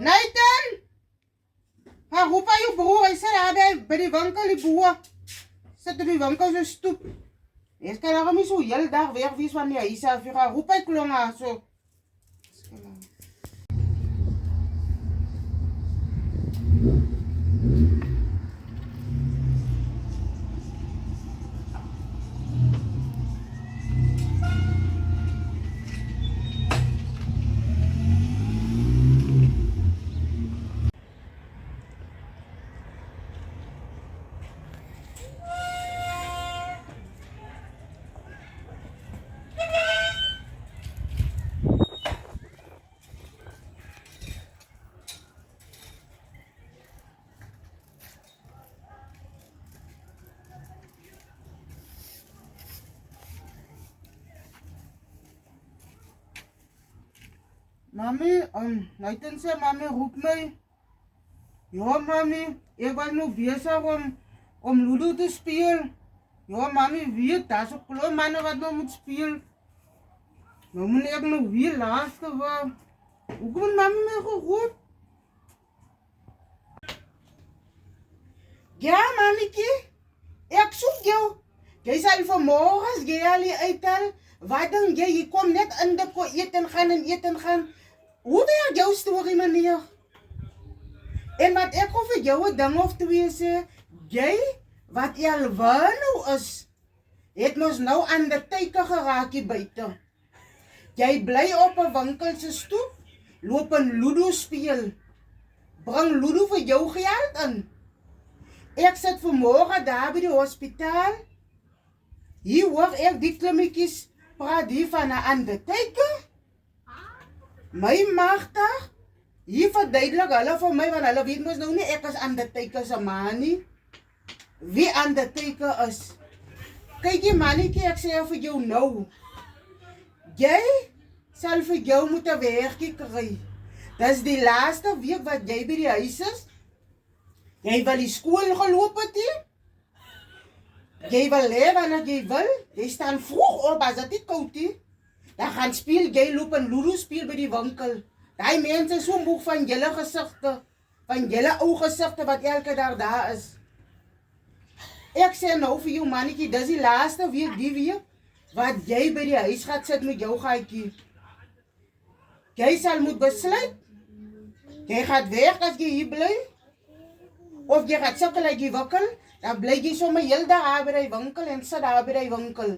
Nathan! Ga roep aan je broer. Hij zit daar bij die winkel, die boer. Zit op die winkel zo stoep. Je kan er niet zo heel dag weg wees van die huis af. Je gaat roep aan klongen zo. Mami, Nathan zei, mami, roep mij. Ja, mami, ik was nog bezig om Ludo te spelen. Ja, mami, weet, dat is ook klein mannen wat nog moet spelen. Maar moet ik nog weer laatste worden. Hoe komt mami mij geroepen? Ja, mamieke, ik zoek jou. Jij zal vanmorgen, als jij al je uithaal, wat denk jij, je komt net in de ko eten gaan. Hoe werkt jouw story, meneer? En wat ik over jou een ding of twee sê, jy, wat jy al waar nou is, het ons nou aan de teken geraak hier buiten. Jy bly op 'n winkelse stoep, loop een Ludo speel. Bring Ludo vir jou geld in. Ek sit vanmorgen daar by die hospitaal. Hier hoor ek die klimmetjies praat hier van 'n ander teken. My magtig, hier verduidelik hulle vir my, want hulle weet mos nou nie ek is Undertaker se man nie. Wie Undertaker is. Kyk jy mannetjie, ek sê vir jou nou. Jy sal vir jou moet 'n werkie kry. Dis die laaste week wat jy by die huis is. Jy wil die skool geloop het hier. Jy wil lewe wanneer jy wil. Jy staan vroeg op as dit koud is. Dan gaan speel, jy loop en Ludo speel by die winkel. Die mense is so moeg van julle gesigte, van julle ou gesigte wat elke dag daar is. Ek sê nou vir jou mannetjie, dis die laaste week die week, wat jy by die huis gaat sit met jou gaatjie. Jy sal moet besluit, jy gaat weg as jy hier bly, of jy gaat sukkel uit die winkel, dan bly jy sommer heel daar by die winkel en sit daar by die winkel.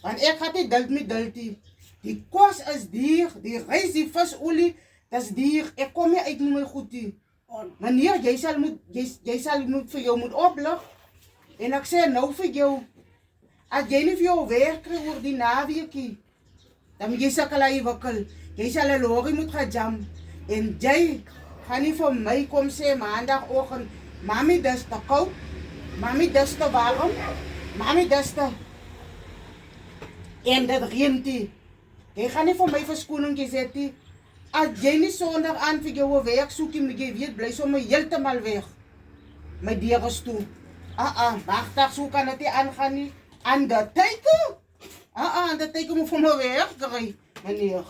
Want ek gaat nie duld met duld nie. Die kos is duur, die rys, die visolie, dis duur. Ek kom nie uit met my goed nie. Meneer, jy sal moet vir jou moet oplig. En ek sê nou vir jou, as jy nie vir jou werk kry oor die naweekie, dan moet jy sukkel aan die winkel. Jy sal 'n lorry moet gaan jam. En jy gaan nie vir my kom sê maandagoggend, mami, dis te koud, mami, dis te warm, mami, dis te... En dit reën die. Jy gaan nie vir my verskoning sê die. As jy nie Sondag aan vir jou werk soek, moet jy weet, bly sommer heeltemal weg. My deur is toe. Wagtig, so kan dit nie aangaan nie. Aan die teken? Aan die teken moet vir my werk kry, meneer.